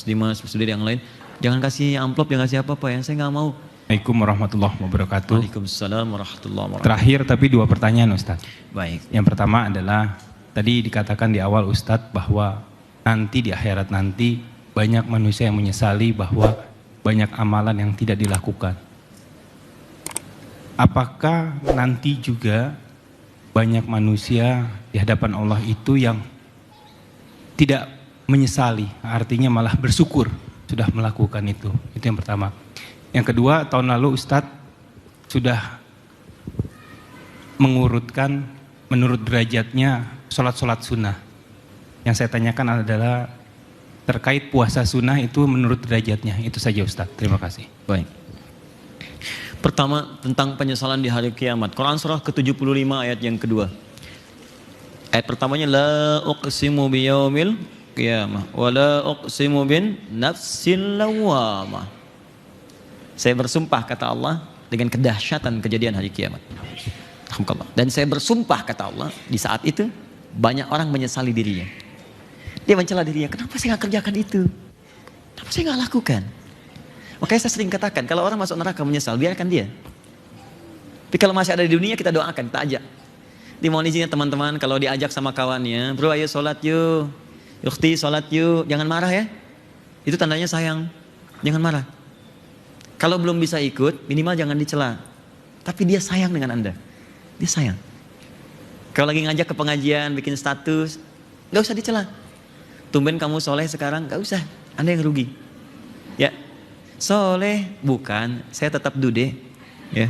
Mas Dimas, Mas Sudir yang lain, jangan kasih amplop, jangan kasih apa-apa ya, saya nggak mau. Assalamualaikum warahmatullahi wabarakatuh. Waalaikumsalam warahmatullahi wabarakatuh. Terakhir tapi 2 pertanyaan Ustadz. Baik. Yang pertama adalah tadi dikatakan di awal Ustadz bahwa nanti di akhirat nanti banyak manusia yang menyesali bahwa banyak amalan yang tidak dilakukan. Apakah nanti juga banyak manusia di hadapan Allah itu yang tidak menyesali, artinya malah bersyukur sudah melakukan itu? Itu yang pertama. Yang kedua, tahun lalu Ustadz sudah mengurutkan menurut derajatnya sholat-sholat sunnah. Yang saya tanyakan adalah terkait puasa sunnah itu menurut derajatnya. Itu saja Ustadz, terima kasih. Baik. Pertama tentang penyesalan di hari kiamat. Quran surah ke-75 ayat yang kedua. Ayat pertamanya la uqsimu biyaumil qiyamah wa la uqsimu bin nafsil lawwamah. Saya bersumpah kata Allah dengan kedahsyatan kejadian hari kiamat. Dan saya bersumpah kata Allah di saat itu banyak orang menyesali dirinya. Dia mencela dirinya, kenapa saya nggak kerjakan itu? Kenapa saya nggak lakukan? Makanya saya sering katakan kalau orang masuk neraka menyesal, biarkan dia. Tapi kalau masih ada di dunia kita doakan, kita ajak. Dimohon izinnya teman-teman kalau diajak sama kawannya, bro ayo sholat yuk, ukhti sholat yuk, jangan marah ya. Itu tandanya sayang, jangan marah. Kalau belum bisa ikut, minimal jangan dicela. Tapi dia sayang dengan Anda. Dia sayang. Kalau lagi ngajak ke pengajian, bikin status, gak usah dicela. Tumben kamu soleh sekarang, gak usah. Anda yang rugi. Ya, soleh bukan, saya tetap dude. Ya,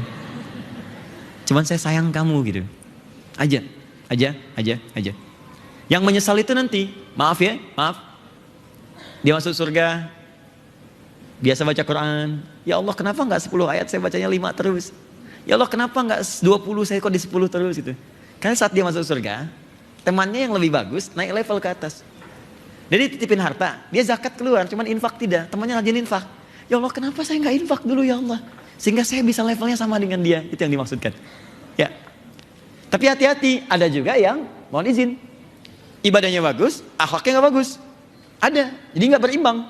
cuman saya sayang kamu gitu. Aja. Yang menyesal itu nanti, maaf ya, maaf. Dia masuk surga, biasa baca Quran. Ya Allah kenapa nggak 10 ayat saya bacanya 5 terus. Ya Allah kenapa nggak 20 saya kok di 10 terus gitu. Karena saat dia masuk surga, temannya yang lebih bagus naik level ke atas. Jadi titipin harta, dia zakat keluar, cuman infak tidak. Temannya rajin infak. Ya Allah kenapa saya nggak infak dulu ya Allah. Sehingga saya bisa levelnya sama dengan dia. Itu yang dimaksudkan. Ya. Tapi hati-hati, ada juga yang mohon izin. Ibadahnya bagus, akhlaknya nggak bagus. Ada, jadi nggak berimbang.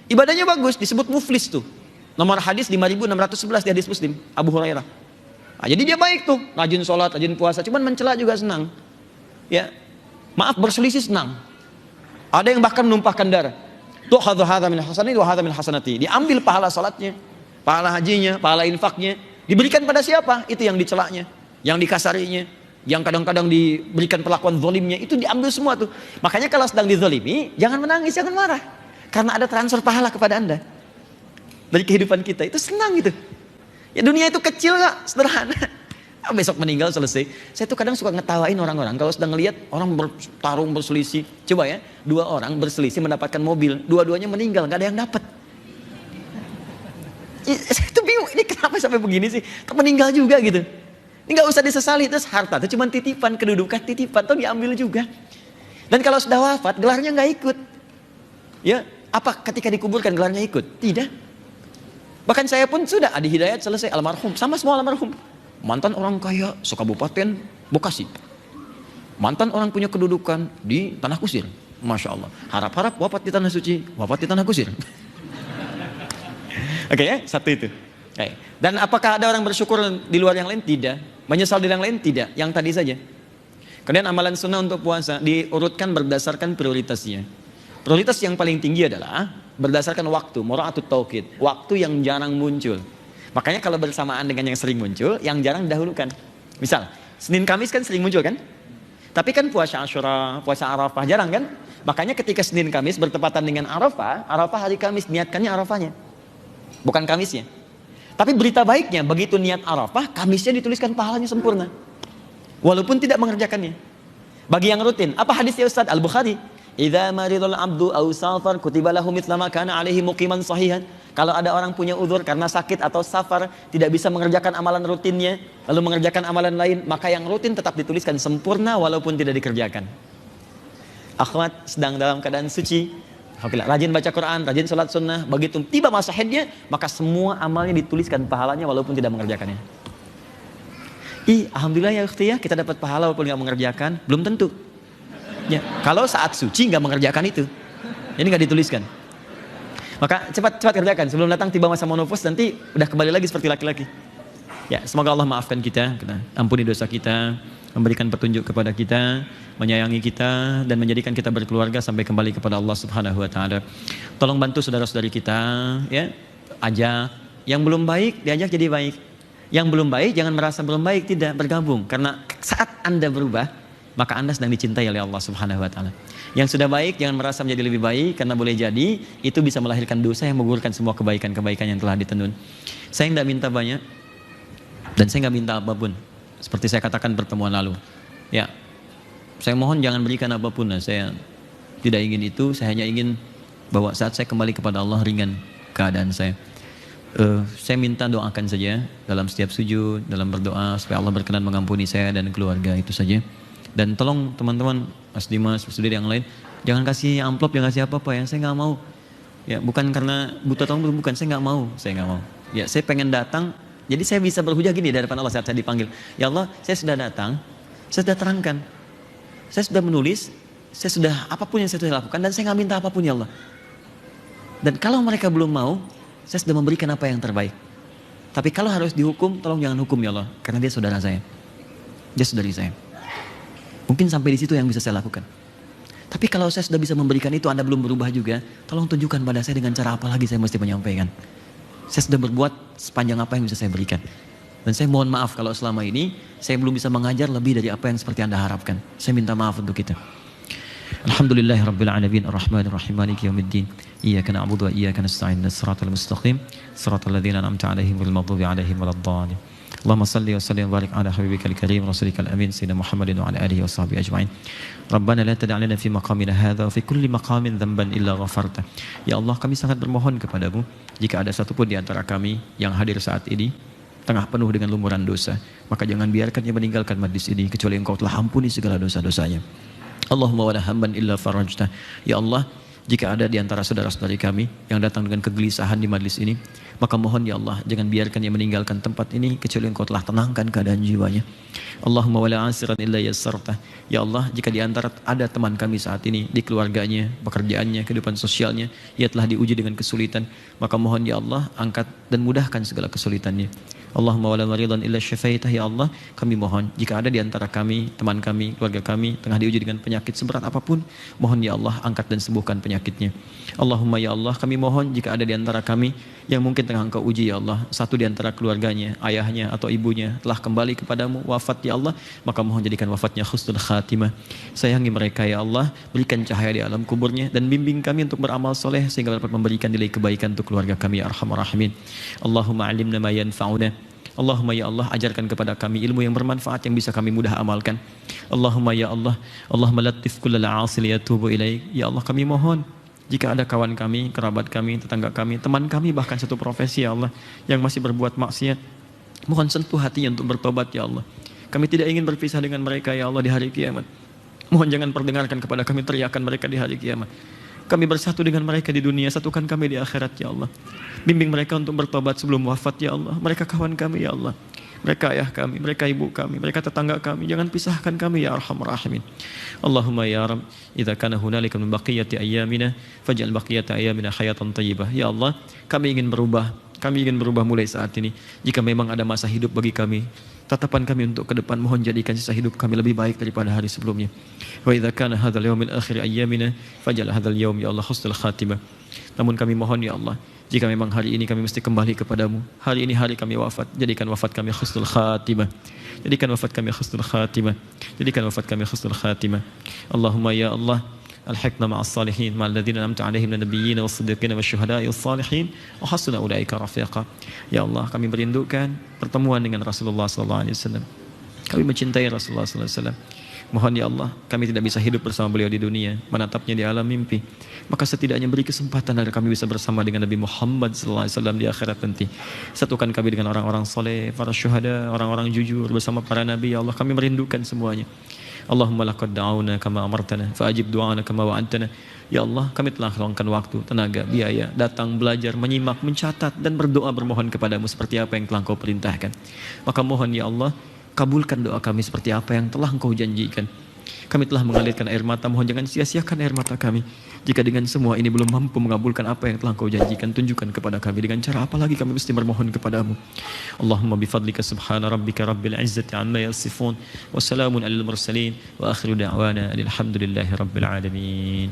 Ibadahnya bagus, disebut muflis tuh. Nomor hadis 5611 di hadis Muslim, Abu Hurairah. Nah, jadi dia baik tuh, rajin sholat, rajin puasa, cuman mencela juga senang. Ya, maaf berselisih senang. Ada yang bahkan menumpahkan darah. Tuh hadza min hasanati wa hadza min hasanati. Diambil pahala sholatnya, pahala hajinya, pahala infaknya, diberikan pada siapa? Itu yang dicelaknya, yang dikasarinya, yang kadang-kadang diberikan perlakuan zalimnya, itu diambil semua tuh. Makanya kalau sedang dizalimi, jangan menangis, jangan marah. Karena ada transfer pahala kepada Anda. Dari kehidupan kita, itu senang gitu. Ya dunia itu kecil gak? Sederhana. Besok meninggal selesai. Saya tuh kadang suka ngetawain orang-orang. Kalau sedang ngelihat orang bertarung berselisih. Coba ya, 2 orang berselisih mendapatkan mobil. Dua-duanya meninggal, gak ada yang dapat. Ya, saya tuh bingung, ini kenapa sampai begini sih? Meninggal juga gitu. Ini gak usah disesali. Terus harta itu cuma titipan, kedudukan titipan. Tuh diambil juga. Dan kalau sudah wafat, gelarnya gak ikut. Ya, apa ketika dikuburkan gelarnya ikut? Tidak. Bahkan saya pun sudah Adi Hidayat selesai almarhum, sama semua almarhum. Mantan orang kaya sekabupaten Bekasi. Mantan orang punya kedudukan di Tanah Kusir. Masya Allah. Harap-harap wafat di Tanah Suci, wafat di Tanah Kusir. Oke ya, satu itu. Oke. Dan apakah ada orang bersyukur di luar yang lain? Tidak. Menyesal di yang lain? Tidak. Yang tadi saja. Kemudian amalan sunnah untuk puasa diurutkan berdasarkan prioritasnya. Prioritas yang paling tinggi adalah berdasarkan waktu, mura'atut tauqid, waktu yang jarang muncul. Makanya kalau bersamaan dengan yang sering muncul, yang jarang didahulukan. Misal, Senin Kamis kan sering muncul kan? Tapi kan puasa Asyura, puasa Arafah jarang kan? Makanya ketika Senin Kamis bertepatan dengan Arafah, Arafah hari Kamis, niatkannya Arafahnya. Bukan Kamisnya. Tapi berita baiknya, begitu niat Arafah, Kamisnya dituliskan pahalanya sempurna. Walaupun tidak mengerjakannya. Bagi yang rutin, apa hadisnya Ustaz Al-Bukhari? Idza maridul abdu aw safar kutiba lahu mithla ma kana alaihi muqiman sahihan. Kalau ada orang punya uzur karena sakit atau safar, tidak bisa mengerjakan amalan rutinnya, lalu mengerjakan amalan lain, maka yang rutin tetap dituliskan sempurna walaupun tidak dikerjakan. Akhwat sedang dalam keadaan suci, rajin baca Quran, rajin sholat sunnah, begitu tiba masa haidnya, maka semua amalnya dituliskan pahalanya walaupun tidak mengerjakannya. Alhamdulillah ya ukhti ya, kita dapat pahala walaupun nggak mengerjakan, belum tentu. Ya, kalau saat suci nggak mengerjakan itu, ini nggak dituliskan. Maka cepat kerjakan sebelum datang tiba masa menopause, nanti udah kembali lagi seperti laki-laki. Ya, semoga Allah maafkan kita, ampuni dosa kita, memberikan petunjuk kepada kita, menyayangi kita, dan menjadikan kita berkeluarga sampai kembali kepada Allah Subhanahu wa taala. Tolong bantu saudara-saudari kita, ya. Ajak yang belum baik diajak jadi baik. Yang belum baik jangan merasa belum baik, tidak, bergabung. Karena saat Anda berubah, maka Anda sedang dicintai oleh Allah Subhanahu wa taala. Yang sudah baik jangan merasa menjadi lebih baik, karena boleh jadi itu bisa melahirkan dosa yang menggugurkan semua kebaikan-kebaikan yang telah ditenun. Saya tidak minta banyak dan saya nggak minta apapun. Seperti saya katakan pertemuan lalu. Ya, saya mohon jangan berikan apapun. Saya tidak ingin itu, saya hanya ingin bahwa saat saya kembali kepada Allah ringan keadaan saya. Saya minta doakan saja dalam setiap sujud, dalam berdoa supaya Allah berkenan mengampuni saya dan keluarga, itu saja. Dan tolong teman-teman, Mas Dimas, saudara yang lain, jangan kasih amplop, jangan kasih apa-apa ya. Saya nggak mau. Ya, bukan karena butuh tolong, bukan. Saya nggak mau. Ya, saya pengen datang. Jadi saya bisa berhujah gini di hadapan Allah saat saya dipanggil. Ya Allah, saya sudah datang, saya sudah terangkan, saya sudah menulis, saya sudah apapun yang saya sudah lakukan, dan saya nggak minta apapun ya Allah. Dan kalau mereka belum mau, saya sudah memberikan apa yang terbaik. Tapi kalau harus dihukum, tolong jangan hukum ya Allah, karena dia saudara saya, dia saudari saya. Mungkin sampai di situ yang bisa saya lakukan. Tapi kalau saya sudah bisa memberikan itu, Anda belum berubah juga, tolong tunjukkan pada saya dengan cara apa lagi saya mesti menyampaikan. Saya sudah berbuat sepanjang apa yang bisa saya berikan. Dan saya mohon maaf kalau selama ini saya belum bisa mengajar lebih dari apa yang seperti Anda harapkan. Saya minta maaf untuk kita. Alhamdulillahirabbil alamin arrahmanir rahim maliki yaumiddin. Iyyaka na'budu wa iyyaka nasta'in. Shiratal mustaqim, shiratal ladzina an'amta 'alaihim ghairil maghdubi 'alaihim waladdallin. Allahumma salli wa sallim wa barik ala habibikal karim rasulikal amin sayyidina Muhammadin wa ala alihi wa sahbihi ajma'in. Rabbana la tada' lana fi maqamina hadza wa fi kulli maqamin dhanban illa ghafarta. Ya Allah, kami sangat bermohon kepadamu jika ada satupun di antara kami yang hadir saat ini tengah penuh dengan lumuran dosa, maka jangan biarkan dia meninggalkan majlis ini kecuali Engkau telah ampuni segala dosa-dosanya. Allahumma wala hamban illa farajta. Ya Allah, jika ada di antara saudara-saudari kami yang datang dengan kegelisahan di majlis ini, maka mohon ya Allah, jangan biarkan dia meninggalkan tempat ini kecuali Engkau telah tenangkan keadaan jiwanya. Allahumma wala asiran illa yassarta. Ya Allah, jika di antara ada teman kami saat ini, di keluarganya, pekerjaannya, kehidupan sosialnya, ia telah diuji dengan kesulitan, maka mohon ya Allah, angkat dan mudahkan segala kesulitannya. Allahumma wala maridan illa syafaitah. Ya Allah, kami mohon jika ada di antara kami, teman kami, keluarga kami tengah diuji dengan penyakit seberat apapun, mohon ya Allah angkat dan sembuhkan penyakitnya. Allahumma ya Allah, kami mohon jika ada di antara kami yang mungkin tengah Engkau uji ya Allah, satu di antara keluarganya, ayahnya atau ibunya telah kembali kepadamu, wafat ya Allah, maka mohon jadikan wafatnya husnul khatimah. Sayangi mereka ya Allah, berikan cahaya di alam kuburnya, dan bimbing kami untuk beramal soleh sehingga dapat memberikan nilai kebaikan untuk keluarga kami ya arhamar rahimin. Allahumma alimna ma yanfa'una. Allahumma ya Allah, ajarkan kepada kami ilmu yang bermanfaat yang bisa kami mudah amalkan. Allahumma ya Allah, Allahumma latif kullal asil yatubu ilaik. Ya Allah, kami mohon jika ada kawan kami, kerabat kami, tetangga kami, teman kami, bahkan satu profesi ya Allah, yang masih berbuat maksiat, mohon sentuh hatinya untuk bertobat ya Allah. Kami tidak ingin berpisah dengan mereka ya Allah di hari kiamat. Mohon jangan perdengarkan kepada kami teriakan mereka di hari kiamat. Kami bersatu dengan mereka di dunia, satukan kami di akhirat ya Allah. Bimbing mereka untuk bertobat sebelum wafat ya Allah. Mereka kawan kami ya Allah. Mereka ayah kami, mereka ibu kami, mereka tetangga kami. Jangan pisahkan kami ya arhamar rahimin. Allahumma ya Rabb, idza kana hunalika min baqiyati ayyamina faj'al baqiyata ayyamina hayatan thayyibah. Ya Allah, kami ingin berubah. Kami ingin berubah mulai saat ini. Jika memang ada masa hidup bagi kami, tatapan kami untuk ke depan, mohon jadikan sisa hidup kami lebih baik daripada hari sebelumnya. Wa idza kana hadzal yaumil akhir ayyamina faj'al hadzal yaum ya Allah husnul khatimah. Namun kami mohon ya Allah, jika memang hari ini kami mesti kembali kepadamu, hari ini hari kami wafat, jadikan wafat kami husnul khatimah. Jadikan wafat kami husnul khatimah. Jadikan wafat kami husnul khatimah. Allahumma ya Allah, alhiqna ma'as salihin ma'al ladzina an'amta 'alaihim minan nabiyyin was-siddiqin wasyuhada'i was-salihin wa hasuna ulaika rafiqa. Ya Allah, kami merindukan pertemuan dengan Rasulullah sallallahu alaihi wasallam. Kami mencintai Rasulullah sallallahu alaihi wasallam. Mohon ya Allah, kami tidak bisa hidup bersama beliau di dunia, menatapnya di alam mimpi. Maka setidaknya beri kesempatan agar kami bisa bersama dengan Nabi Muhammad sallallahu alaihi wasallam di akhirat nanti. Satukan kami dengan orang-orang soleh, para syuhada, orang-orang jujur bersama para nabi. Ya Allah, kami merindukan semuanya. Allahumma laqad da'awna kama amartana fa'ajib du'ana kama wa'adtana. Ya Allah, kami telah luangkan waktu, tenaga, biaya, datang, belajar, menyimak, mencatat, dan berdoa bermohon kepadamu seperti apa yang telah Engkau perintahkan. Maka mohon ya Allah, kabulkan doa kami seperti apa yang telah Engkau janjikan. Kami telah mengalirkan air mata, mohon jangan sia-siakan air mata kami. Jika dengan semua ini belum mampu mengabulkan apa yang telah Kau janjikan, tunjukkan kepada kami dengan cara apa lagi kami mesti bermohon kepadamu. Allahumma bifadlika subhana rabbika rabbil izzati amma yasifun, wa salamun alal mursalin, wa akhiru da'wana alhamdulillahi rabbil alamin.